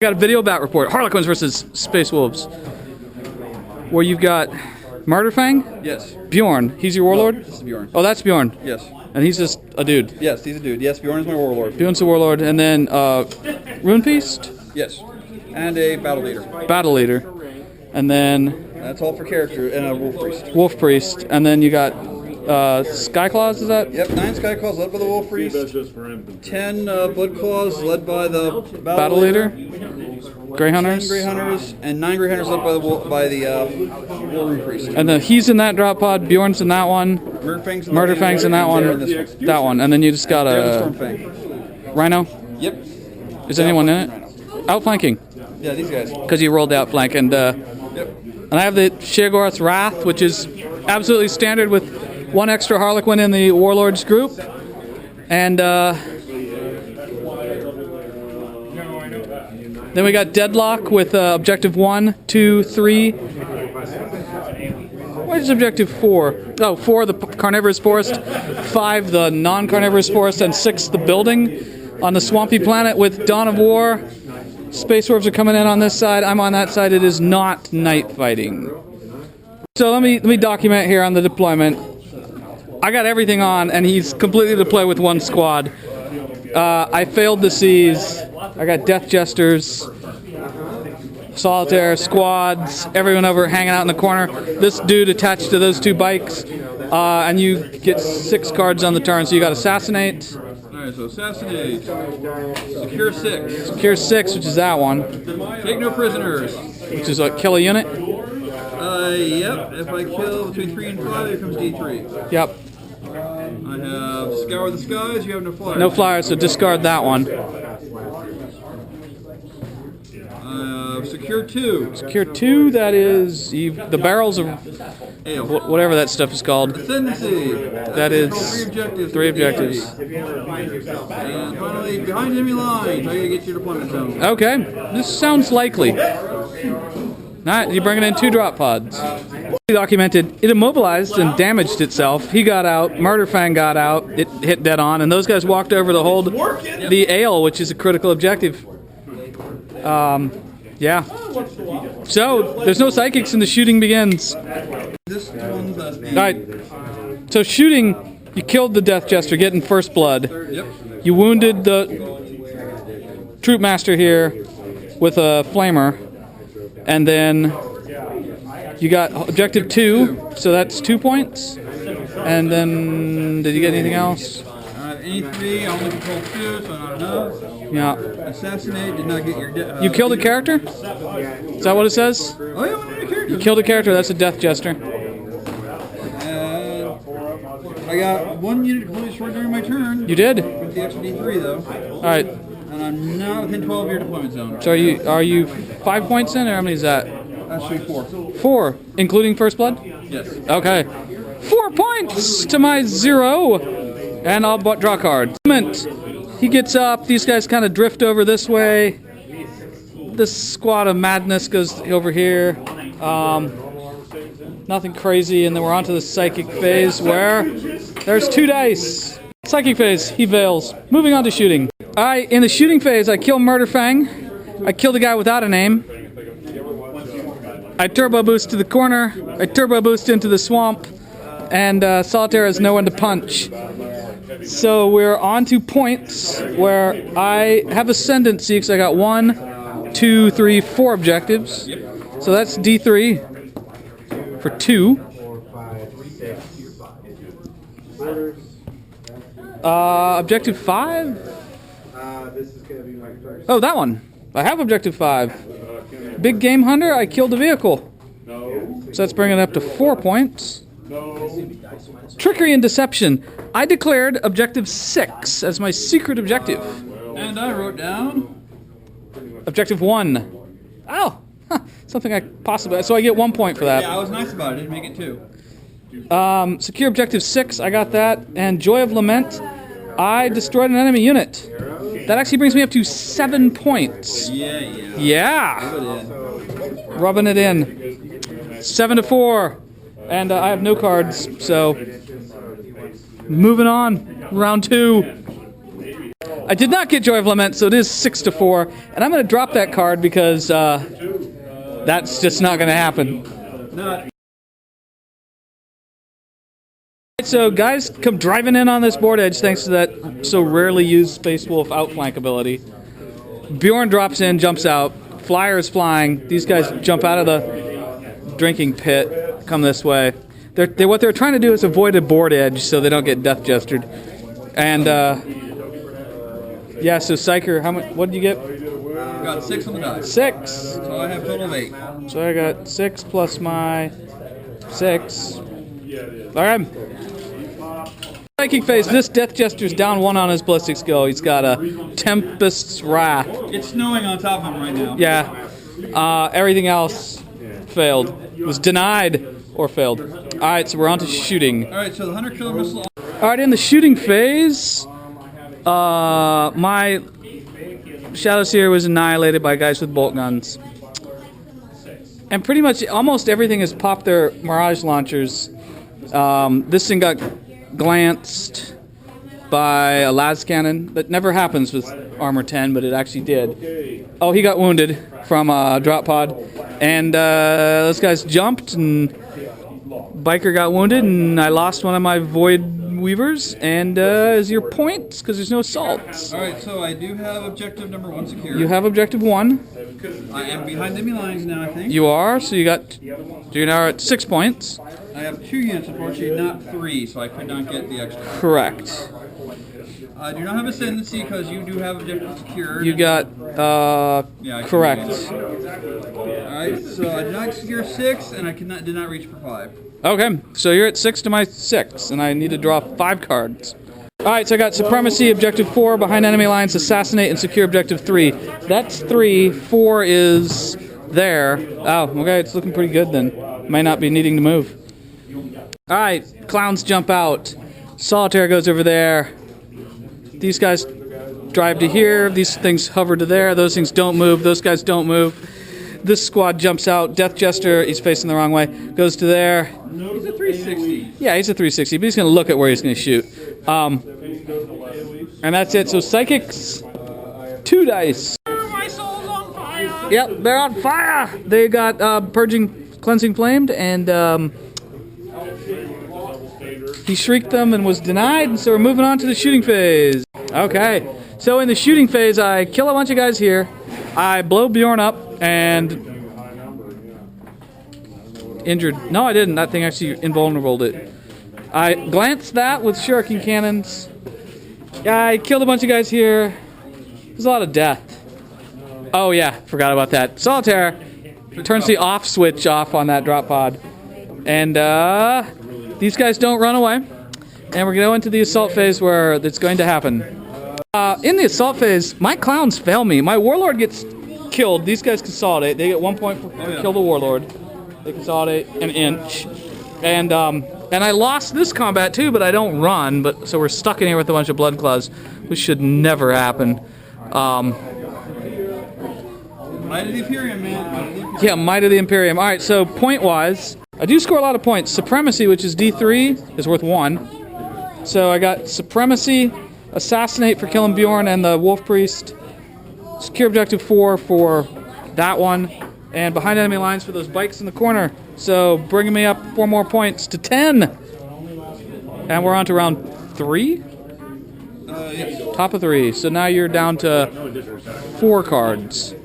Got a video bat report. Harlequins versus Space Wolves. Where you've got Murderfang? Yes. Bjorn. He's your warlord? No, this is Bjorn. Oh, that's Bjorn. Yes. And he's just a dude. Yes, he's a dude. Yes, Bjorn is my warlord. Bjorn's the warlord. And then Rune Beast? Yes. And a battle leader. Battle leader. And then That's all for character. And a wolf priest. Wolf Priest. And then you got Skyclaws, is that? Yep, 9 Skyclaws led by the wolf priest. 10 blood claws led by the Battle leader. Grey 10 Hunters. Grey Hunters and 9 Grey Hunters led by the Wolverine priest. And then he's in that drop pod. Bjorn's in that one. Murderfang's in that one. That one. And then you just got a Rhino. Yep. Is anyone in it? Outflanking. Yeah, these guys. Because you rolled the outflank. And and I have the Sheogorath's Wrath, which is absolutely standard with 1 extra Harlequin in the Warlords group. And then we got Deadlock with objective 1, 2, 3. What is objective 4? Oh, 4 the carnivorous forest, 5 the non-carnivorous forest, and 6 the building on the swampy planet with Dawn of War. Space Wolves are coming in on this side. I'm on that side. It is not night fighting. So let me document here on the deployment. I got everything on, and he's completely deployed with 1 squad. I failed the seas. I got Death Jesters, Solitaire, squads, everyone over hanging out in the corner. This dude attached to those 2 bikes, and you get 6 cards on the turn. So you got Assassinate. Alright, so Assassinate. Secure 6. Secure 6, which is that one. Take no prisoners. Which is what, kill a unit? Yep. If I kill between 3 and 5, it becomes D3. Yep. I have Scour the Skies. You have no flyers. No flyers, so discard that one. Secure 2. Secure 2, that is the barrels of Ale. whatever that stuff is called. Ascendancy. That is 3 objectives. And finally, behind enemy lines. I gotta get to your deployment zone. Okay, this sounds likely. Alright, you're bringing in 2 drop pods. Documented, it immobilized and damaged itself. He got out, Murderfang got out, it hit dead on, and those guys walked over to hold the ale, which is a critical objective. Yeah. So, there's no psychics and the shooting begins. Alright, so shooting, you killed the Death Jester, getting first blood. Yep. You wounded the Troop Master here with a flamer. And then you got objective 2, so that's 2 points. And then, did you get anything else? Any 3, I only control 2, so not enough. Yeah. Assassinate, did not get your You killed a character? Is that what it says? Oh yeah, I a character. You killed a character, that's a Death Jester. I got 1 unit completely destroyed during my turn. You did? With the extra D3 though. Alright. And I'm now within 12 of your deployment zone. So are you 5 points in, or how many is that? Actually 4. 4, including first blood? Yes. Okay. 4 points to my 0. And I'll draw a card. He gets up, these guys kind of drift over this way. This squad of madness goes over here. Nothing crazy, and then we're on to the psychic phase where there's 2 dice. Psychic phase, he veils. Moving on to shooting. In the shooting phase, I kill Murderfang. I kill the guy without a name. I turbo boost to the corner. I turbo boost into the swamp. And Solitaire has no one to punch. So we're on to points where I have ascendancy because I got 1, 2, 3, 4 objectives. So that's D3 for 2. Objective 5? Oh, that one. I have objective 5. Big Game Hunter, I killed a vehicle. So that's bringing it up to 4 points. Trickery and Deception. I declared objective 6 as my secret objective. And I wrote down objective 1. Oh, something I possibly... So I get 1 point for that. Yeah, I was nice about it. I didn't make it 2. Secure objective 6. I got that. And Joy of Lament. I destroyed an enemy unit. That actually brings me up to 7 points. Yeah. Rubbing it in. 7 to 4. And I have no cards, so moving on. Round 2. I did not get Joy of Lament, so it is 6-4. And I'm going to drop that card because that's just not going to happen. So guys come driving in on this board edge thanks to that so rarely used Space Wolf outflank ability. Bjorn drops in, jumps out. Flyer is flying. These guys jump out of the drinking pit, come this way. What they're trying to do is avoid a board edge so they don't get death gestured. And yeah, so Psyker, how much? What did you get? I got 6 on the die. 6. So I have a total of 8. So I got 6 plus my 6. All right. Psychic phase. This Death Jester's down 1 on his ballistic skill. He's got a Tempest's Wrath. It's snowing on top of him right now. Yeah. Everything else failed. It was denied or failed. All right, so we're on to shooting. All right, so the 100 killer missile. All right, in the shooting phase, my Shadow Seer was annihilated by guys with bolt guns. And pretty much almost everything has popped their Mirage launchers. This thing got glanced by a las cannon. That never happens with armor 10, but it actually did. Oh, he got wounded from a drop pod. And those guys jumped, and Biker got wounded, and I lost one of my Void Weavers. And is your points? Because there's no assaults. All right, so I do have objective number 1 secured. You have objective 1. I am behind enemy lines now, I think. You are, so you're now at 6 points. I have 2 units, unfortunately, not 3, so I could not get the extra. Correct. I do not have ascendancy because you do have objective secured. You got, correct. Alright, so I did not secure 6, and I did not reach for 5. Okay, so you're at 6 to my 6, and I need to draw 5 cards. Alright, so I got Supremacy, Objective 4, behind enemy lines, Assassinate, and Secure Objective 3. That's 3, 4 is there. Oh, okay, it's looking pretty good then. Might not be needing to move. Alright, Clowns jump out. Solitaire goes over there. These guys drive to here, these things hover to there, those things don't move, those guys don't move. This squad jumps out. Death Jester, he's facing the wrong way, goes to there. He's a 360. Yeah, he's a 360, but he's going to look at where he's going to shoot. And that's it. So Psychics, 2 dice. My soul's on fire! Yep, they're on fire! They got Purging, Cleansing Flamed, and he shrieked them and was denied, and so we're moving on to the shooting phase. Okay, so in the shooting phase, I kill a bunch of guys here. I blow Bjorn up and injured. No, I didn't. That thing actually invulnerable it. I glanced that with shuriken cannons. I killed a bunch of guys here. There's a lot of death. Oh yeah, forgot about that. Solitaire turns the off switch off on that drop pod. And these guys don't run away. And we're going to go into the assault phase where it's going to happen. In the assault phase, my clowns fail me. My warlord gets killed. These guys consolidate. They get 1 point for kill the warlord. They consolidate an inch. And I lost this combat too, but I don't run. But so we're stuck in here with a bunch of blood claws, which should never happen. Might of the Imperium, man. Yeah, Might of the Imperium. All right, so point-wise, I do score a lot of points. Supremacy, which is D3, is worth 1. So I got Supremacy, Assassinate for killing Bjorn and the Wolf Priest, Secure Objective 4 for that one, and behind enemy lines for those bikes in the corner. So bringing me up 4 more points to 10. And we're on to round 3? Yes. Top of 3. So now you're down to 4 cards.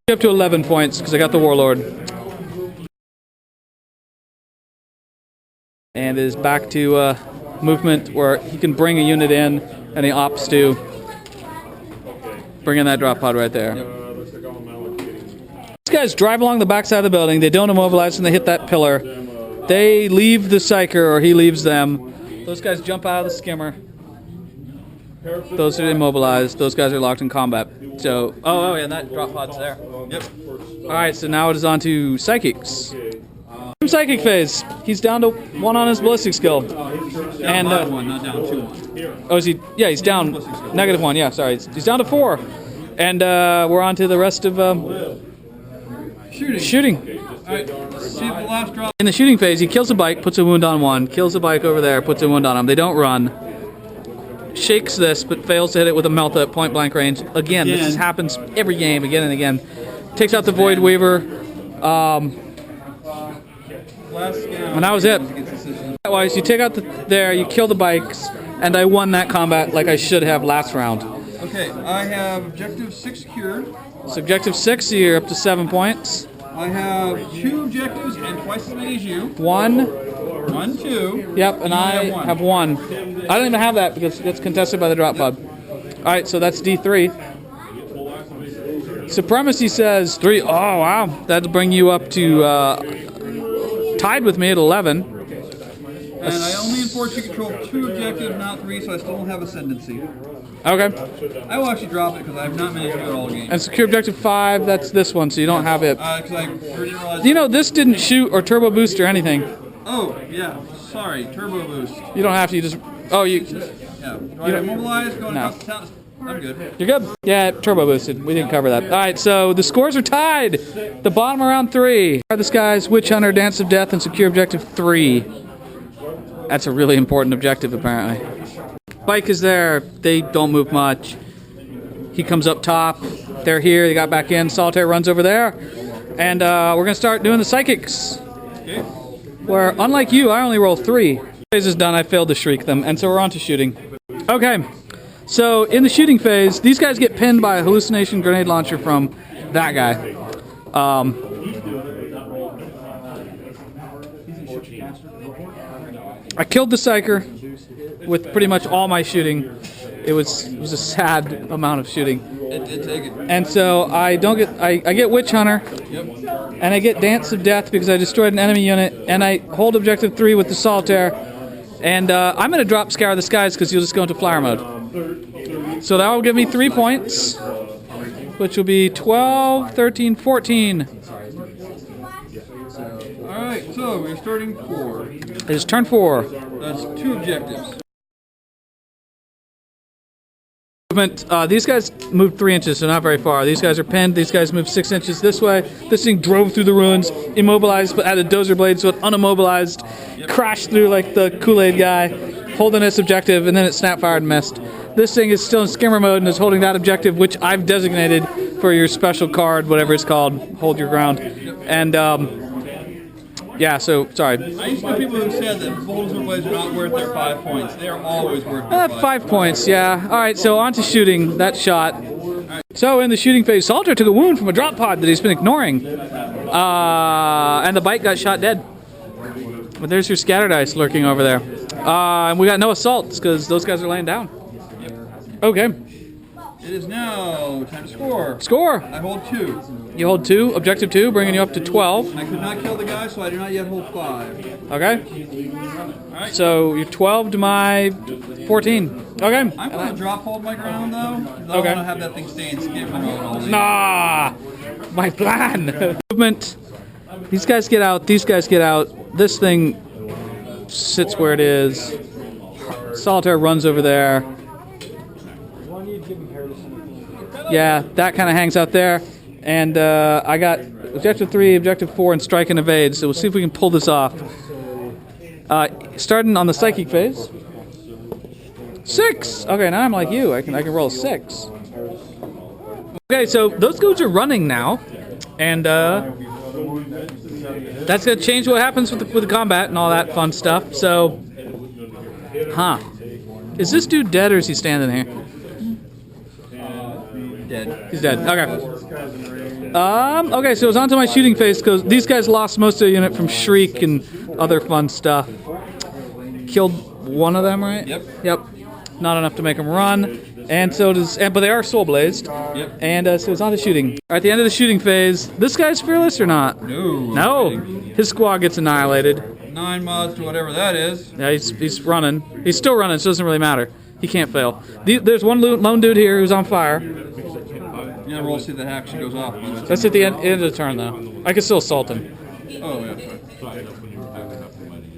Up to 11 points because I got the Warlord. And it is back to movement where he can bring a unit in and he opts to bring in that drop pod right there. These guys drive along the backside of the building. They don't immobilize when they hit that pillar. They leave the Psyker or he leaves them. Those guys jump out of the skimmer. Those are immobilized. Those guys are locked in combat. So, oh yeah, that drop pod's there. Yep. Alright, so now it is on to Psychics. Psychic phase. He's down to 1 on his ballistic skill. And 1, not down 2. Oh, is he? Yeah, he's down. -1, yeah, sorry. He's down to 4. And we're on to the rest of shooting. Alright, let's see if the last drop. In the shooting phase, he kills a bike, puts a wound on 1, kills a bike over there, puts a wound on him. They don't run. shakes this, but fails to hit it with a melt at point blank range. Again, this happens every game, again and again. Takes out the Void Weaver. And that was it. Otherwise, you take out you kill the bikes, and I won that combat like I should have last round. Okay, I have objective 6 secured. So objective 6, so you're up to 7 points. I have 2 objectives and twice as many as you. 1. 1, 2. Yep, and I have 1. I don't even have that because it's contested by the drop pod. Alright, so that's D3. Supremacy says 3. Oh, wow. That'll bring you up to tied with me at 11. And I only enforce you control 2 objectives, not 3, so I still don't have ascendancy. Okay. I will actually drop it because I have not managed to do it all game. And secure objective 5, that's this one, so you don't have it. Because I didn't realize... You know, this didn't shoot or turbo boost or anything. Oh, yeah. Sorry. Turbo boost. You don't have to, you just... Oh, you... Yeah. Do I immobilize going across the town? I'm good. You're good? Yeah, turbo boosted. We didn't cover that. Alright, so the scores are tied. The bottom around 3. Are the Skies, Witch Hunter, Dance of Death, and secure objective 3. That's a really important objective, apparently. Bike is there. They don't move much. He comes up top. They're here. They got back in. Solitaire runs over there. And we're going to start doing the Psychics. Okay. Where, unlike you, I only roll 3. Phase is done. I failed to shriek them. And so we're on to shooting. Okay. So in the shooting phase, these guys get pinned by a hallucination grenade launcher from that guy. I killed the Psyker with pretty much all my shooting. It was a sad amount of shooting. It did take it. And so I get Witch Hunter. Yep. And I get Dance of Death because I destroyed an enemy unit, and I hold objective 3 with the Solitaire. And I'm going to drop Scour the Skies because you'll just go into flyer mode. So that will give me 3 points, which will be 12, 13, 14. Alright, so we're starting 4. It is turn 4. That's 2 objectives. These guys moved 3 inches, so not very far. These guys are pinned. These guys moved 6 inches this way. This thing drove through the ruins, immobilized, but had a dozer blade, so it unimmobilized, crashed through like the Kool-Aid guy, holding its objective, and then it snap-fired and missed. This thing is still in skimmer mode and is holding that objective, which I've designated for your special card, whatever it's called, hold your ground. And, yeah, so, sorry. I used to know people who said that bulldozer blades are not worth their 5 points. They are always worth their 5 points, yeah. Alright, so on to shooting. That shot. So in the shooting phase, Salter took a wound from a drop pod that he's been ignoring. And the bike got shot dead. But there's your scatter dice lurking over there. And we got no assaults because those guys are laying down. Okay. It is now time to score. Score! I hold 2. You hold 2, objective 2, bringing you up to 12. I could not kill the guy, so I do not yet hold 5. Okay. Alright. So you're 12 to my 14. Okay. I'm going to drop hold my ground, though. Because I want to have that thing stay in skimmer mode all day. Nah! My plan! Movement. These guys get out, these guys get out. This thing sits where it is. Solitaire runs over there. Yeah, that kind of hangs out there. And I got objective 3, objective 4, and strike and evade. So we'll see if we can pull this off. Starting on the psychic phase. 6! Okay, now I'm like you. I can roll 6. Okay, so those dudes are running now. And that's going to change what happens with the combat and all that fun stuff. So, is this dude dead or is he standing here? Dead. He's dead. Okay. Okay, so it's on to my shooting phase because these guys lost most of their unit from Shriek and other fun stuff. Killed one of them, right? Yep. Yep. Not enough to make them run. And so does, but they are soul blazed. Yep. And so it's on to shooting. At the end of the shooting phase, this guy's fearless or not? No. His squad gets annihilated. 9 mods to whatever that is. Yeah, he's running. He's still running, so it doesn't really matter. He can't fail. There's one lone dude here who's on fire. Yeah, roll to see if that actually goes off. That's at the end of the turn, though. I can still assault him. Oh, yeah, sorry.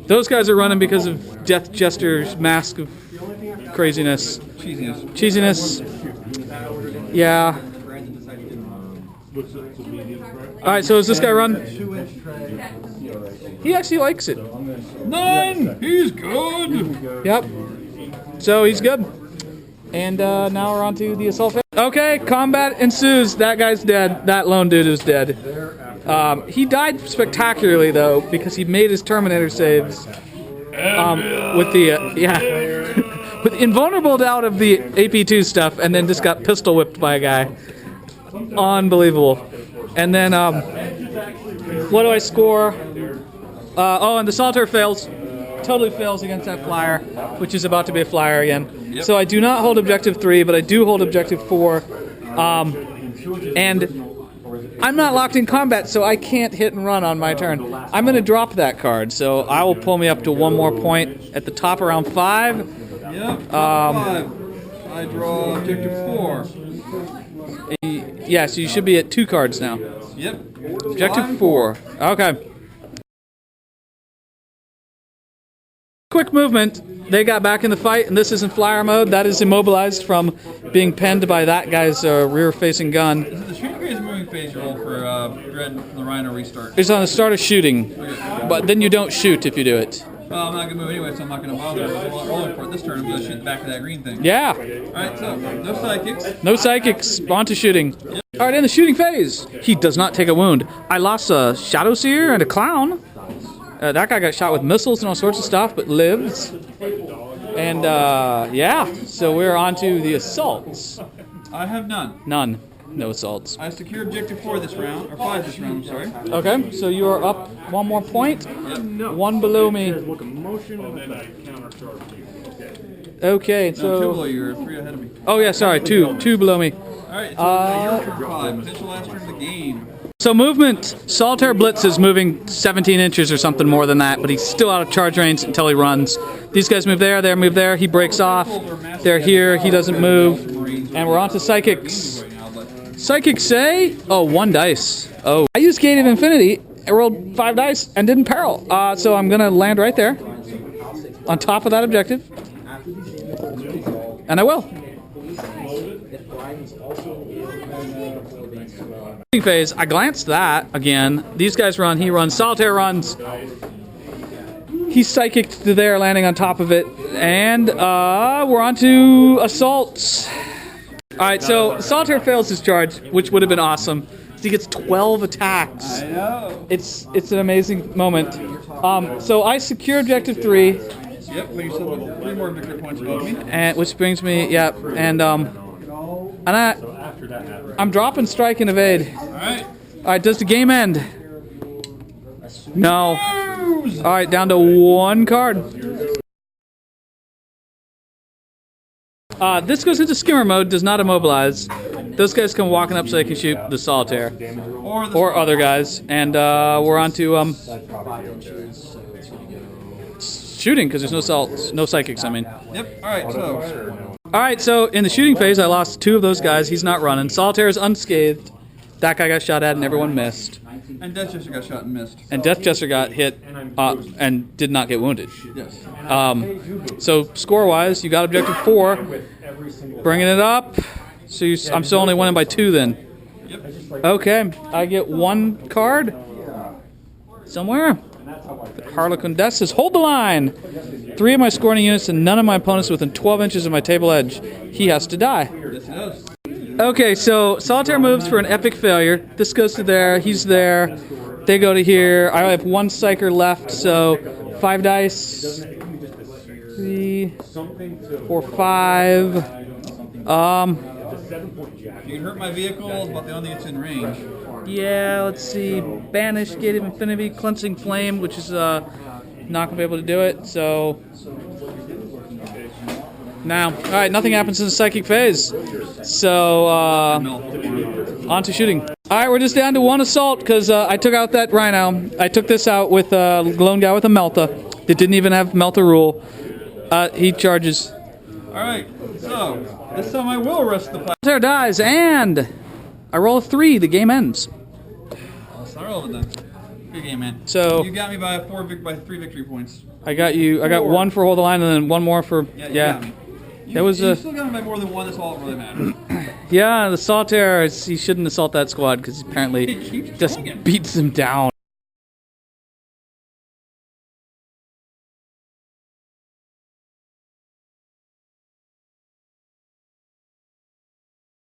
Those guys are running because of Death Jester's mask of craziness. Cheesiness. Yeah. Alright, so does this guy run? He actually likes it. 9! He's good! Yep. So he's good. And now we're on to the assault phase. Okay, combat ensues. That guy's dead. That lone dude is dead. He died spectacularly, though, because he made his Terminator saves with the, with invulnerable out of the AP2 stuff, and then just got pistol whipped by a guy. Unbelievable. And then, what do I score? Oh, and the Solitaire fails. Totally fails against that flyer, which is about to be a flyer again. Yep. So I do not hold objective 3, but I do hold objective 4. And I'm not locked in combat, so I can't hit and run on my turn. I'm going to drop that card, so I will pull me up to one more point at the top of round 5. Yep, 5. I draw objective 4. Yeah, so you should be at 2 cards now. Yep. Objective 4. Okay. Quick movement. They got back in the fight, and this is in flyer mode. That is immobilized from being penned by that guy's rear-facing gun. Is it the shooting phase or moving phase you roll for Dread the Rhino restart? It's on the start of shooting, but then you don't shoot if you do it. Well, I'm not going to move anyway, so I'm not going to bother rolling for it this turn. I'm going to shoot back to that green thing. Yeah. Alright, so no psychics. No psychics. On to shooting. Yep. Alright, in the shooting phase, he does not take a wound. I lost a Shadow Seer and a Clown. That guy got shot with missiles and all sorts of stuff, but lives. And, yeah, so we're on to the assaults. I have none. None. No assaults. I secure objective 4 this round, or 5 this round, I'm sorry. Okay, so you are up one more point. Yep. One below me. Okay, so... No, 2 below you, you're 3 ahead of me. Oh, yeah, sorry, 2 below me. Alright, so your turn 5, potential last turn of the game. So movement, Solitaire Blitz is moving 17 inches or something more than that, but he's still out of charge range until he runs. These guys move there, they move there, he breaks off. They're here, he doesn't move. And we're on to Psychics. Psychics say, oh, 1 dice. Oh, I used Gate of Infinity, I rolled 5 dice and didn't peril. So I'm gonna land right there, on top of that objective. And I will. Phase, I glanced that again. These guys run, he runs, Solitaire runs. He's psychic to there, landing on top of it. And we're on to assaults. Alright, so Solitaire fails his charge, which would have been awesome. He gets 12 attacks. I know. It's an amazing moment. So I secure objective 3. Yep, but you still have 3 more victory points above me. And which brings me, yeah, and I'm dropping strike and evade. Alright. Alright, does the game end? No. Alright, down to 1 card. This goes into skimmer mode, does not immobilize. Those guys come walking up so they can shoot the Solitaire. Or other guys. And we're on to shooting, because there's no psychics, I mean. Yep, alright, so... Alright, so in the shooting phase, I lost 2 of those guys. He's not running. Solitaire is unscathed. That guy got shot at and everyone missed. And Death Jester got shot and missed. And Death Jester got hit and did not get wounded. Yes. So score-wise, you got objective 4. Bringing it up. So I'm still only winning by 2 then. Yep. Okay, I get 1 card. Somewhere. The Harlequin Death says, hold the line. 3 of my scoring units and none of my opponents within 12 inches of my table edge. He has to die. Yes, it does. Okay, so Solitaire moves for an epic failure. This goes to there, he's there. They go to here. I have 1 psyker left, so 5 dice. 3, 4, 5. You can hurt my vehicle, it's about the only thing that's in range. Yeah, let's see. Banish, Gate of Infinity, Cleansing Flame, which is not going to be able to do it, so... Now, alright, nothing happens in the psychic phase. So, on to shooting. Alright, we're just down to 1 assault, because I took out that Rhino. I took this out with a lone guy with a Melta. That didn't even have Melta rule. He charges. Alright, so, this time I will arrest the pilot. There dies, and I roll a 3, the game ends. I rolled it then. Good game, man. So you got me by 3 victory points. I got you. I got 1 for hold the line, and then 1 more for Yeah. You still got me by more than 1. That's all that really matters. Yeah, the Solitaire. He shouldn't assault that squad because apparently He keeps just going. beats him down.